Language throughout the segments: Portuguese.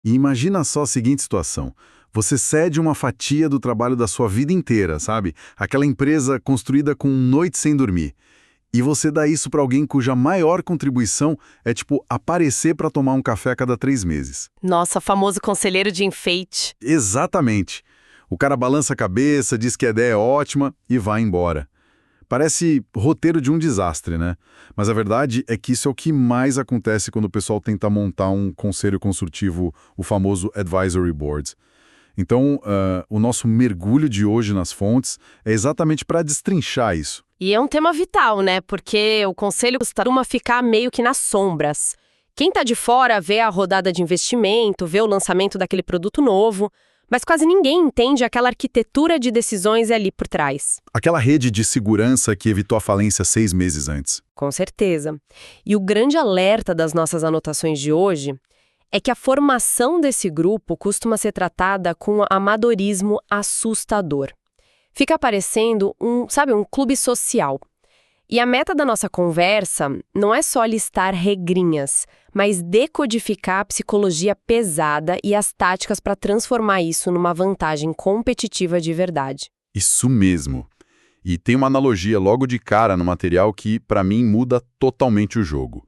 E imagina só a seguinte situação. Você cede uma fatia do trabalho da sua vida inteira, sabe? Aquela empresa construída com noites sem dormir. E você dá isso para alguém cuja maior contribuição é, tipo, aparecer para tomar um café a cada 3 meses. Nossa, famoso conselheiro de enfeite. Exatamente. O cara balança a cabeça, diz que a ideia é ótima e vai embora. Parece roteiro de um desastre, né? Mas a verdade é que isso é o que mais acontece quando o pessoal tenta montar um conselho consultivo, o famoso Advisory Board. Então, o nosso mergulho de hoje nas fontes é exatamente para destrinchar isso. E é um tema vital, né? Porque o conselho costuma ficar meio que nas sombras. Quem tá de fora vê a rodada de investimento, vê o lançamento daquele produto novo, mas quase ninguém entende aquela arquitetura de decisões ali por trás. Aquela rede de segurança que evitou a falência 6 meses antes. Com certeza. E o grande alerta das nossas anotações de hoje é que a formação desse grupo costuma ser tratada com um amadorismo assustador. Fica parecendo um clube social. E a meta da nossa conversa não é só listar regrinhas, mas decodificar a psicologia pesada e as táticas para transformar isso numa vantagem competitiva de verdade. Isso mesmo. E tem uma analogia logo de cara no material que, para mim, muda totalmente o jogo.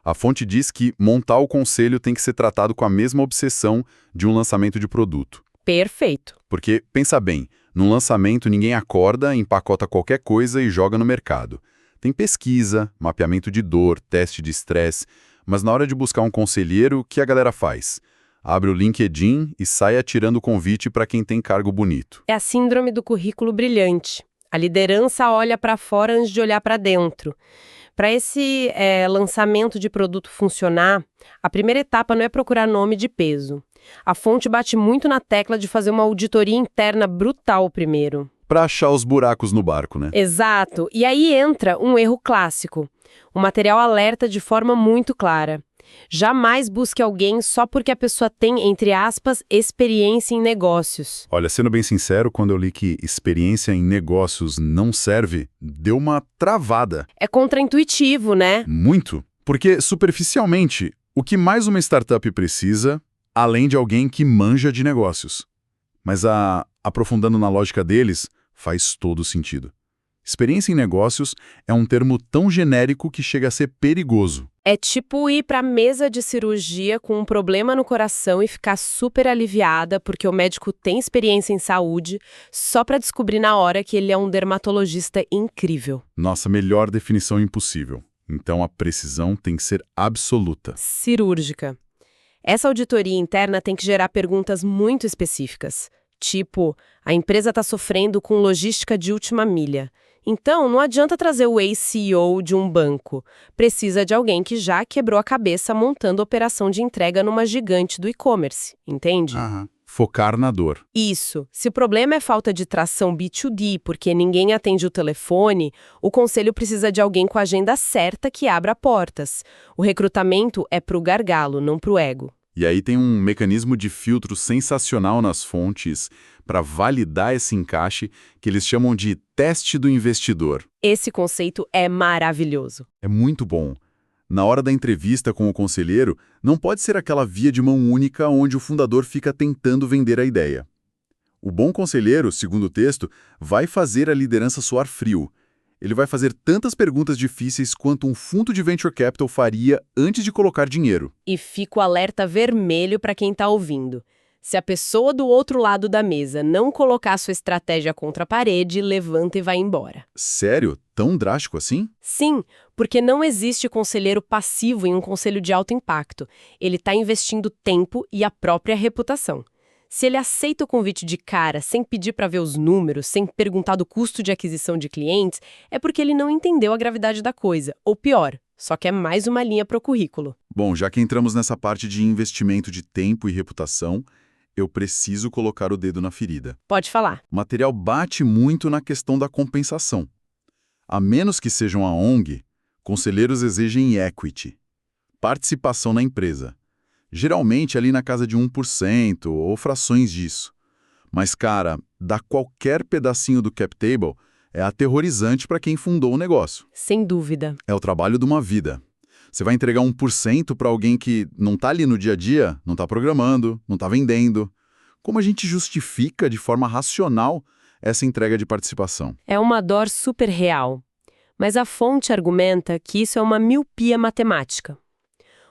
A fonte diz que montar o conselho tem que ser tratado com a mesma obsessão de um lançamento de produto. Perfeito. Porque, pensa bem, num lançamento ninguém acorda, empacota qualquer coisa e joga no mercado. Tem pesquisa, mapeamento de dor, teste de estresse, mas na hora de buscar um conselheiro, o que a galera faz? Abre o LinkedIn e sai atirando convite para quem tem cargo bonito. É a síndrome do currículo brilhante. A liderança olha para fora antes de olhar para dentro. Para esse lançamento de produto funcionar, a primeira etapa não é procurar nome de peso. A fonte bate muito na tecla de fazer uma auditoria interna brutal primeiro. Para achar os buracos no barco, né? Exato. E aí entra um erro clássico. O material alerta de forma muito clara. Jamais busque alguém só porque a pessoa tem, entre aspas, experiência em negócios. Olha, sendo bem sincero, quando eu li que experiência em negócios não serve, deu uma travada. É contraintuitivo, né? Muito. Porque, superficialmente, o que mais uma startup precisa, além de alguém que manja de negócios. Mas aprofundando na lógica deles, faz todo sentido. Experiência em negócios é um termo tão genérico que chega a ser perigoso. É tipo ir para a mesa de cirurgia com um problema no coração e ficar super aliviada porque o médico tem experiência em saúde, só para descobrir na hora que ele é um dermatologista incrível. Nossa, melhor definição impossível. Então a precisão tem que ser absoluta. Cirúrgica. Essa auditoria interna tem que gerar perguntas muito específicas. Tipo, a empresa está sofrendo com logística de última milha. Então, não adianta trazer o ex-CEO de um banco. Precisa de alguém que já quebrou a cabeça montando operação de entrega numa gigante do e-commerce, entende? Focar na dor. Isso. Se o problema é falta de tração B2D, porque ninguém atende o telefone, o conselho precisa de alguém com a agenda certa que abra portas. O recrutamento é pro gargalo, não pro ego. E aí tem um mecanismo de filtro sensacional nas fontes para validar esse encaixe que eles chamam de teste do investidor. Esse conceito é maravilhoso. É muito bom. Na hora da entrevista com o conselheiro, não pode ser aquela via de mão única onde o fundador fica tentando vender a ideia. O bom conselheiro, segundo o texto, vai fazer a liderança soar frio. Ele vai fazer tantas perguntas difíceis quanto um fundo de venture capital faria antes de colocar dinheiro. E fica o alerta vermelho para quem está ouvindo. Se a pessoa do outro lado da mesa não colocar sua estratégia contra a parede, levanta e vai embora. Sério? Tão drástico assim? Sim, porque não existe conselheiro passivo em um conselho de alto impacto. Ele está investindo tempo e a própria reputação. Se ele aceita o convite de cara, sem pedir para ver os números, sem perguntar do custo de aquisição de clientes, é porque ele não entendeu a gravidade da coisa. Ou pior, só quer mais uma linha para o currículo. Bom, já que entramos nessa parte de investimento de tempo e reputação, eu preciso colocar o dedo na ferida. Pode falar. O material bate muito na questão da compensação. A menos que sejam a ONG, conselheiros exigem equity, participação na empresa. Geralmente ali na casa de 1% ou frações disso. Mas, cara, dar qualquer pedacinho do cap table é aterrorizante para quem fundou o negócio. Sem dúvida. É o trabalho de uma vida. Você vai entregar 1% para alguém que não está ali no dia a dia, não está programando, não está vendendo. Como a gente justifica de forma racional essa entrega de participação? É uma dor super real. Mas a fonte argumenta que isso é uma miopia matemática.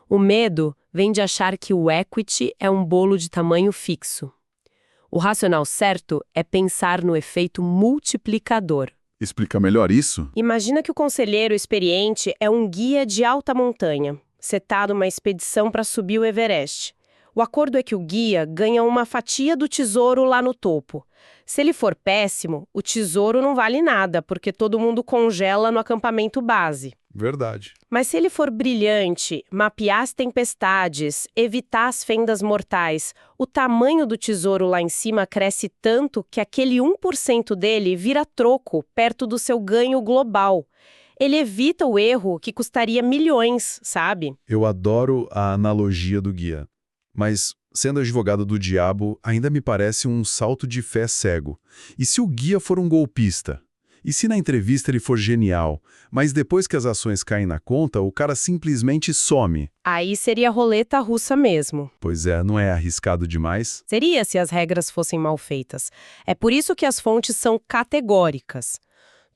O medo vem de achar que o equity é um bolo de tamanho fixo. O racional certo é pensar no efeito multiplicador. Explica melhor isso? Imagina que o conselheiro experiente é um guia de alta montanha, setado uma expedição para subir o Everest. O acordo é que o guia ganha uma fatia do tesouro lá no topo. Se ele for péssimo, o tesouro não vale nada, porque todo mundo congela no acampamento base. Verdade. Mas se ele for brilhante, mapear as tempestades, evitar as fendas mortais, o tamanho do tesouro lá em cima cresce tanto que aquele 1% dele vira troco perto do seu ganho global. Ele evita o erro que custaria milhões, sabe? Eu adoro a analogia do guia. Mas, sendo advogado do diabo, ainda me parece um salto de fé cego. E se o guia for um golpista? E se na entrevista ele for genial, mas depois que as ações caem na conta, o cara simplesmente some? Aí seria roleta russa mesmo. Pois é, não é arriscado demais? Seria se as regras fossem mal feitas. É por isso que as fontes são categóricas.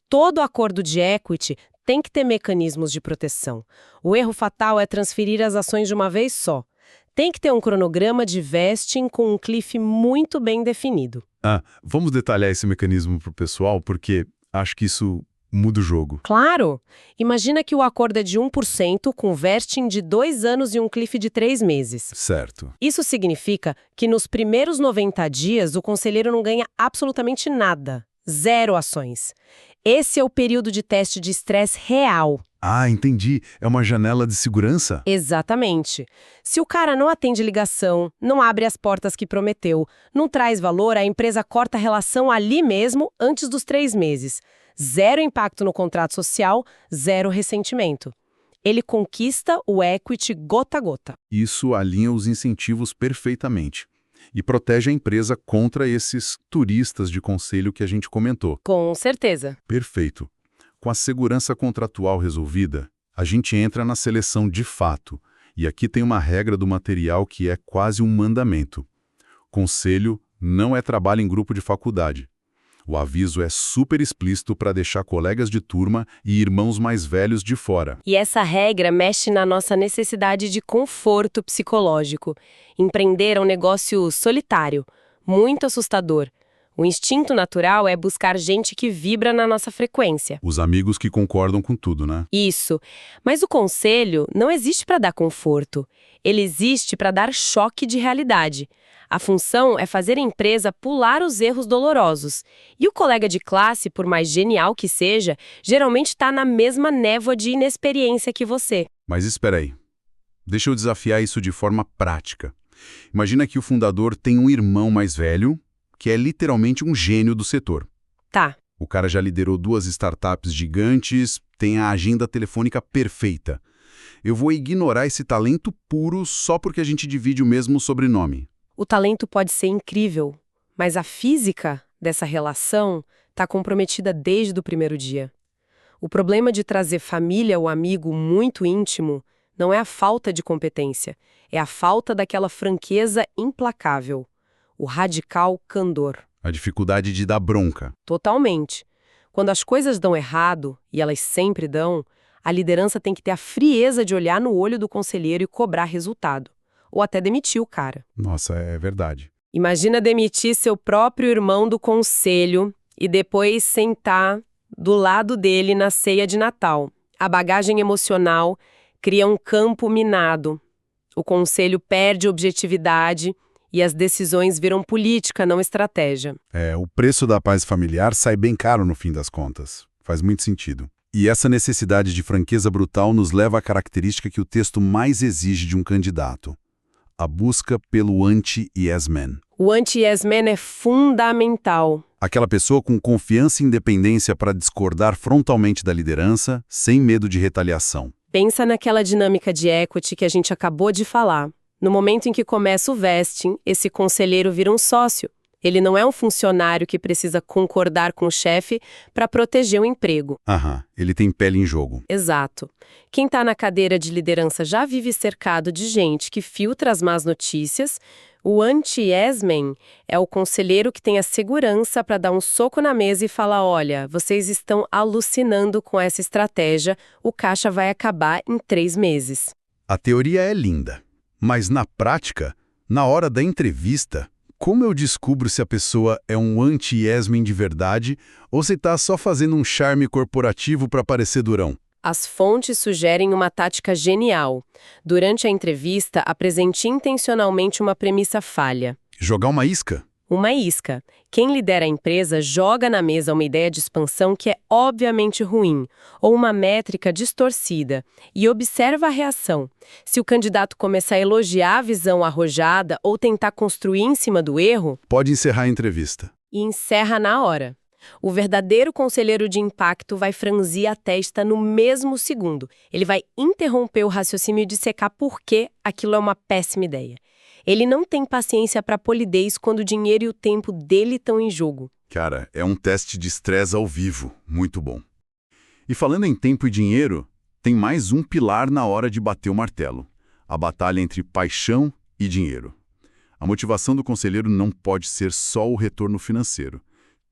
Todo acordo de equity tem que ter mecanismos de proteção. O erro fatal é transferir as ações de uma vez só. Tem que ter um cronograma de vesting com um cliff muito bem definido. Vamos detalhar esse mecanismo para o pessoal, porque acho que isso muda o jogo. Claro! Imagina que o acordo é de 1% com vesting de 2 anos e um cliff de 3 meses. Certo. Isso significa que nos primeiros 90 dias o conselheiro não ganha absolutamente nada. 0 ações. Esse é o período de teste de estresse real. Entendi. É uma janela de segurança? Exatamente. Se o cara não atende ligação, não abre as portas que prometeu, não traz valor, a empresa corta a relação ali mesmo, antes dos 3 meses. 0 impacto no contrato social, 0 ressentimento. Ele conquista o equity gota a gota. Isso alinha os incentivos perfeitamente e protege a empresa contra esses turistas de conselho que a gente comentou. Com certeza. Perfeito. Com a segurança contratual resolvida, a gente entra na seleção de fato. E aqui tem uma regra do material que é quase um mandamento. Conselho não é trabalho em grupo de faculdade. O aviso é super explícito para deixar colegas de turma e irmãos mais velhos de fora. E essa regra mexe na nossa necessidade de conforto psicológico. Empreender é um negócio solitário, muito assustador. O instinto natural é buscar gente que vibra na nossa frequência. Os amigos que concordam com tudo, né? Isso. Mas o conselho não existe para dar conforto. Ele existe para dar choque de realidade. A função é fazer a empresa pular os erros dolorosos. E o colega de classe, por mais genial que seja, geralmente está na mesma névoa de inexperiência que você. Mas espera aí. Deixa eu desafiar isso de forma prática. Imagina que o fundador tem um irmão mais velho, que é literalmente um gênio do setor. Tá. O cara já liderou 2 startups gigantes, tem a agenda telefônica perfeita. Eu vou ignorar esse talento puro só porque a gente divide o mesmo sobrenome. O talento pode ser incrível, mas a física dessa relação está comprometida desde o primeiro dia. O problema de trazer família ou amigo muito íntimo não é a falta de competência, é a falta daquela franqueza implacável. O radical candor. A dificuldade de dar bronca. Totalmente. Quando as coisas dão errado, e elas sempre dão, a liderança tem que ter a frieza de olhar no olho do conselheiro e cobrar resultado. Ou até demitir o cara. Nossa, é verdade. Imagina demitir seu próprio irmão do conselho e depois sentar do lado dele na ceia de Natal. A bagagem emocional cria um campo minado. O conselho perde objetividade e as decisões viram política, não estratégia. O preço da paz familiar sai bem caro no fim das contas. Faz muito sentido. E essa necessidade de franqueza brutal nos leva à característica que o texto mais exige de um candidato: a busca pelo anti-yes man. O anti-yes man é fundamental. Aquela pessoa com confiança e independência para discordar frontalmente da liderança, sem medo de retaliação. Pensa naquela dinâmica de equity que a gente acabou de falar. No momento em que começa o vesting, esse conselheiro vira um sócio. Ele não é um funcionário que precisa concordar com o chefe para proteger o emprego. Aham, ele tem pele em jogo. Exato. Quem está na cadeira de liderança já vive cercado de gente que filtra as más notícias. O anti-yes-man é o conselheiro que tem a segurança para dar um soco na mesa e falar: olha, vocês estão alucinando com essa estratégia, o caixa vai acabar em 3 meses. A teoria é linda, mas na prática, na hora da entrevista, como eu descubro se a pessoa é um anti-yes-man de verdade ou se está só fazendo um charme corporativo para parecer durão? As fontes sugerem uma tática genial. Durante a entrevista, apresente intencionalmente uma premissa falha. Jogar uma isca? Uma isca. Quem lidera a empresa joga na mesa uma ideia de expansão que é obviamente ruim, ou uma métrica distorcida, e observa a reação. Se o candidato começar a elogiar a visão arrojada ou tentar construir em cima do erro, Pode encerrar a entrevista. e encerra na hora. O verdadeiro conselheiro de impacto vai franzir a testa no mesmo segundo. Ele vai interromper o raciocínio e dissecar por que aquilo é uma péssima ideia. Ele não tem paciência para polidez quando o dinheiro e o tempo dele estão em jogo. Cara, é um teste de estresse ao vivo. Muito bom. E falando em tempo e dinheiro, tem mais um pilar na hora de bater o martelo. A batalha entre paixão e dinheiro. A motivação do conselheiro não pode ser só o retorno financeiro.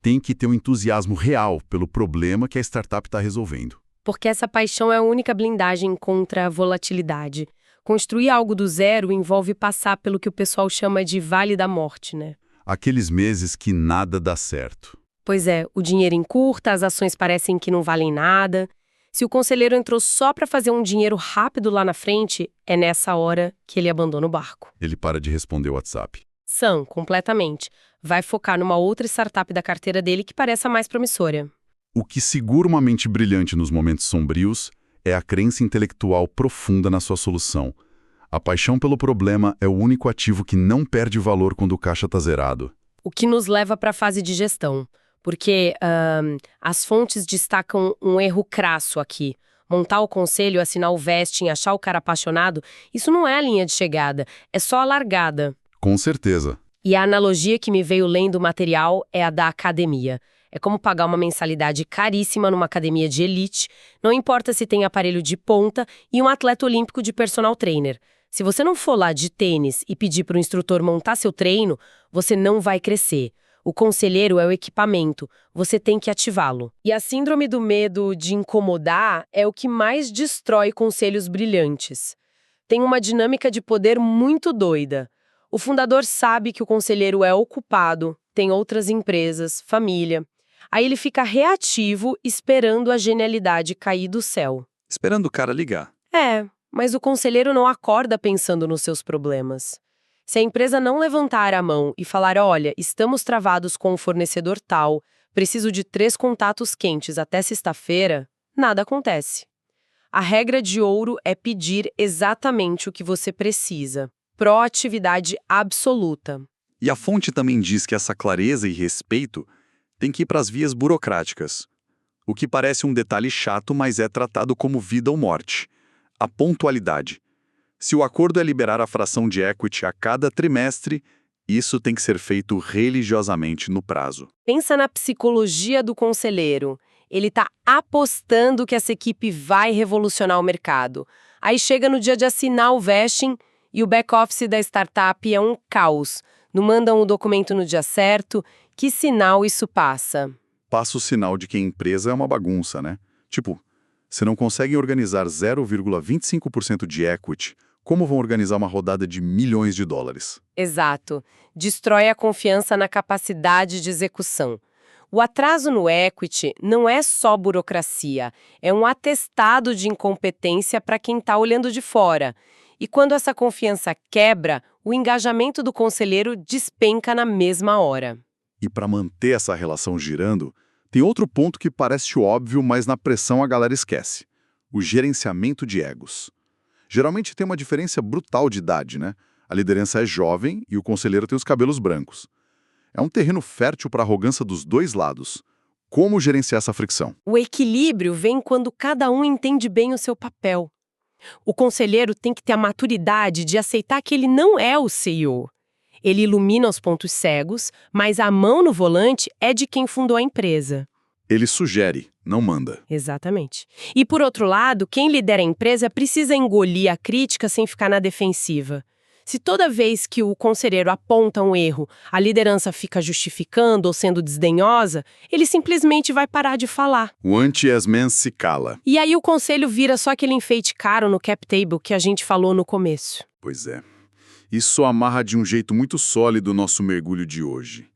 Tem que ter um entusiasmo real pelo problema que a startup está resolvendo. Porque essa paixão é a única blindagem contra a volatilidade. Construir algo do zero envolve passar pelo que o pessoal chama de vale da morte, né? Aqueles meses que nada dá certo. Pois é, o dinheiro encurta, as ações parecem que não valem nada. Se o conselheiro entrou só para fazer um dinheiro rápido lá na frente, é nessa hora que ele abandona o barco. Ele para de responder o WhatsApp. Completamente. Vai focar numa outra startup da carteira dele que pareça mais promissora. O que segura uma mente brilhante nos momentos sombrios é a crença intelectual profunda na sua solução. A paixão pelo problema é o único ativo que não perde valor quando o caixa está zerado. O que nos leva para a fase de gestão. Porque as fontes destacam um erro crasso aqui. Montar o conselho, assinar o vesting, achar o cara apaixonado, isso não é a linha de chegada, é só a largada. Com certeza. E a analogia que me veio lendo o material é a da academia. É como pagar uma mensalidade caríssima numa academia de elite, não importa se tem aparelho de ponta e um atleta olímpico de personal trainer. Se você não for lá de tênis e pedir para o instrutor montar seu treino, você não vai crescer. O conselheiro é o equipamento, você tem que ativá-lo. E a síndrome do medo de incomodar é o que mais destrói conselhos brilhantes. Tem uma dinâmica de poder muito doida. O fundador sabe que o conselheiro é ocupado, tem outras empresas, família. Aí ele fica reativo, esperando a genialidade cair do céu. Esperando o cara ligar. Mas o conselheiro não acorda pensando nos seus problemas. Se a empresa não levantar a mão e falar: olha, estamos travados com o fornecedor tal, preciso de 3 contatos quentes até sexta-feira, nada acontece. A regra de ouro é pedir exatamente o que você precisa. Proatividade absoluta. E a fonte também diz que essa clareza e respeito tem que ir para as vias burocráticas. O que parece um detalhe chato, mas é tratado como vida ou morte. A pontualidade. Se o acordo é liberar a fração de equity a cada trimestre, isso tem que ser feito religiosamente no prazo. Pensa na psicologia do conselheiro. Ele está apostando que essa equipe vai revolucionar o mercado. Aí chega no dia de assinar o vesting e o back-office da startup é um caos. Não mandam o documento no dia certo. Que sinal isso passa? Passa o sinal de que a empresa é uma bagunça, né? Tipo, se não conseguem organizar 0,25% de equity, como vão organizar uma rodada de milhões de dólares? Exato. Destrói a confiança na capacidade de execução. O atraso no equity não é só burocracia, é um atestado de incompetência para quem está olhando de fora. E quando essa confiança quebra, o engajamento do conselheiro despenca na mesma hora. E para manter essa relação girando, tem outro ponto que parece óbvio, mas na pressão a galera esquece. O gerenciamento de egos. Geralmente tem uma diferença brutal de idade, né? A liderança é jovem e o conselheiro tem os cabelos brancos. É um terreno fértil para a arrogância dos dois lados. Como gerenciar essa fricção? O equilíbrio vem quando cada um entende bem o seu papel. O conselheiro tem que ter a maturidade de aceitar que ele não é o CEO. Ele ilumina os pontos cegos, mas a mão no volante é de quem fundou a empresa. Ele sugere, não manda. Exatamente. E, por outro lado, quem lidera a empresa precisa engolir a crítica sem ficar na defensiva. Se toda vez que o conselheiro aponta um erro, a liderança fica justificando ou sendo desdenhosa, ele simplesmente vai parar de falar. O anti-yes man se cala. E aí o conselho vira só aquele enfeite caro no cap table que a gente falou no começo. Pois é. Isso amarra de um jeito muito sólido o nosso mergulho de hoje.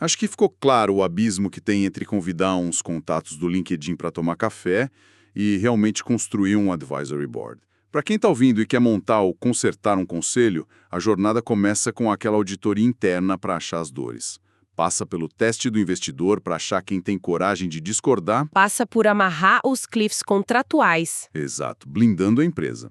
Acho que ficou claro o abismo que tem entre convidar uns contatos do LinkedIn para tomar café e realmente construir um advisory board. Para quem está ouvindo e quer montar ou consertar um conselho, a jornada começa com aquela auditoria interna para achar as dores. Passa pelo teste do investidor para achar quem tem coragem de discordar. Passa por amarrar os cliffs contratuais. Exato, blindando a empresa.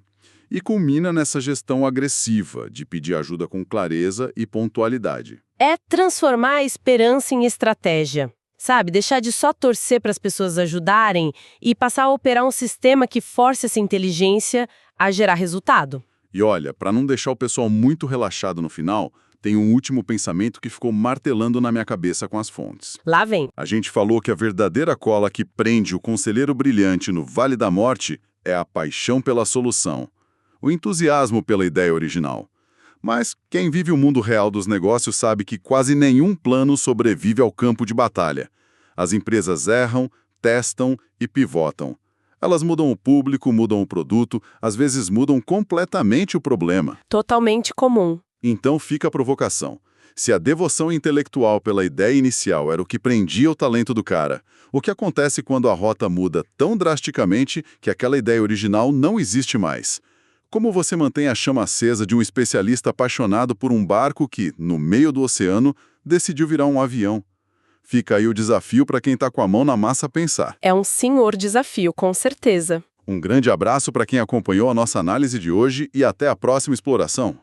E culmina nessa gestão agressiva, de pedir ajuda com clareza e pontualidade. É transformar a esperança em estratégia. Sabe, deixar de só torcer para as pessoas ajudarem e passar a operar um sistema que force essa inteligência a gerar resultado. E olha, para não deixar o pessoal muito relaxado no final, tem um último pensamento que ficou martelando na minha cabeça com as fontes. Lá vem. A gente falou que a verdadeira cola que prende o conselheiro brilhante no Vale da Morte é a paixão pela solução, o entusiasmo pela ideia original. Mas quem vive o mundo real dos negócios sabe que quase nenhum plano sobrevive ao campo de batalha. As empresas erram, testam e pivotam. Elas mudam o público, mudam o produto, às vezes mudam completamente o problema. Totalmente comum. Então fica a provocação. Se a devoção intelectual pela ideia inicial era o que prendia o talento do cara, o que acontece quando a rota muda tão drasticamente que aquela ideia original não existe mais? Como você mantém a chama acesa de um especialista apaixonado por um barco que, no meio do oceano, decidiu virar um avião? Fica aí o desafio para quem está com a mão na massa pensar. É um senhor desafio, com certeza. Um grande abraço para quem acompanhou a nossa análise de hoje e até a próxima exploração.